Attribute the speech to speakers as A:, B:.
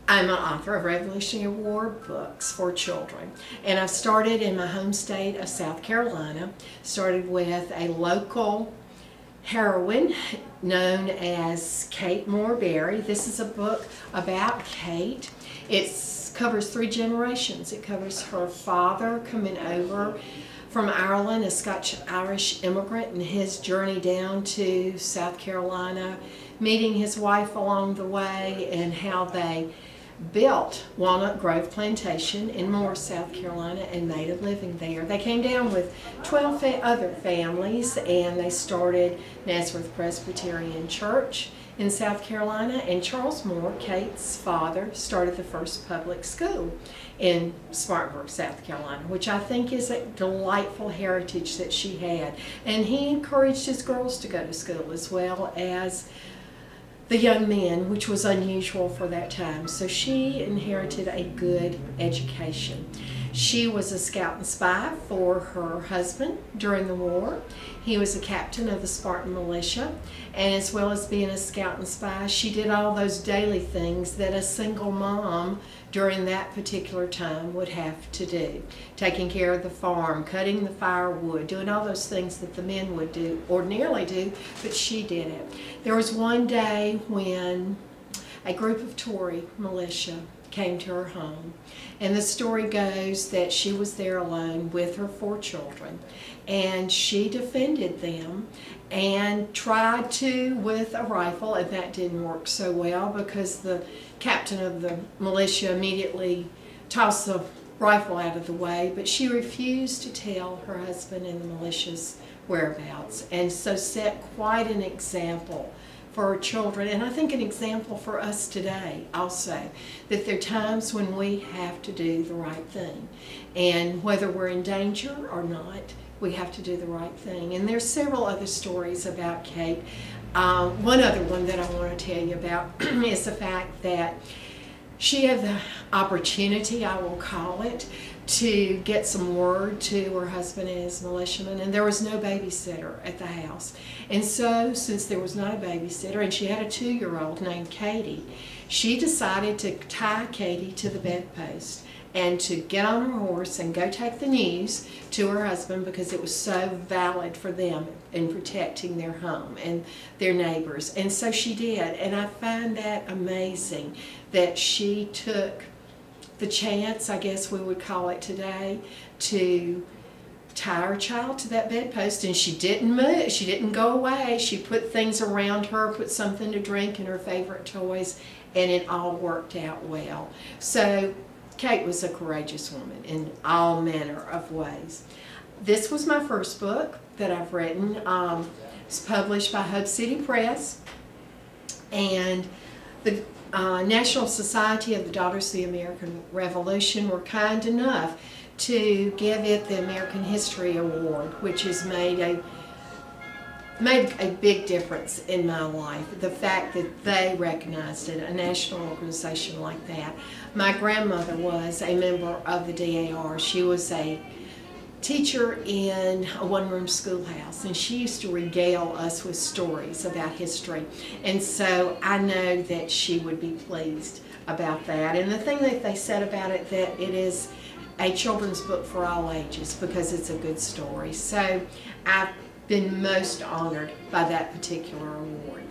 A: I'm an author of Revolutionary War books for children, and I've started in my home state of South Carolina. Started with a local heroine known as Kate Moore-Berry. This is a book about Kate. It covers 3 generations. It covers her father coming over from Ireland, a Scotch-Irish immigrant, and his journey down to South Carolina, meeting his wife along the way, and how they built Walnut Grove Plantation in Moore, South Carolina, and made a living there. They came down with 12 other families, and they started Nazareth Presbyterian Church in South Carolina, and Charles Moore, Kate's father, started the first public school in Spartanburg, South Carolina, which I think is a delightful heritage that she had. And he encouraged his girls to go to school as well as the young men, which was unusual for that time. So she inherited a good education. She was a scout and spy for her husband during the war. He was a captain of the Spartan militia, and as well as being a scout and spy, she did all those daily things that a single mom during that particular time would have to do. Taking care of the farm, cutting the firewood, doing all those things that the men would ordinarily do, but she did it. There was one day when a group of Tory militia came to her home, and the story goes that she was there alone with her 4 children, and she defended them and tried to with a rifle, and that didn't work so well because the captain of the militia immediately tossed the rifle out of the way, but she refused to tell her husband and the militia's whereabouts, and so set quite an example for our children, and I think an example for us today also, that there are times when we have to do the right thing, and whether we're in danger or not, we have to do the right thing. And there's several other stories about Kate. One other one that I want to tell you about is the fact that she had the opportunity, I will call it, to get some word to her husband and his militiamen, and there was no babysitter at the house. And so, since there was not a babysitter, and she had a 2-year-old named Katie, she decided to tie Katie to the bedpost and to get on her horse and go take the news to her husband, because it was so valid for them in protecting their home and their neighbors. And so she did, and I find that amazing that she took the chance, I guess we would call it today, to tie her child to that bedpost, and she didn't move, she didn't go away. She put things around her, put something to drink and her favorite toys, and it all worked out well. So Kate was a courageous woman in all manner of ways. This was my first book that I've written. It's published by Hope City Press, and the National Society of the Daughters of the American Revolution were kind enough to give it the American History Award, which has made a big difference in my life. The fact that they recognized it, a national organization like that. My grandmother was a member of the DAR. She was a teacher in a one-room schoolhouse, and she used to regale us with stories about history, and so I know that she would be pleased about that. And the thing that they said about it, that it is a children's book for all ages because it's a good story. So I've been most honored by that particular award.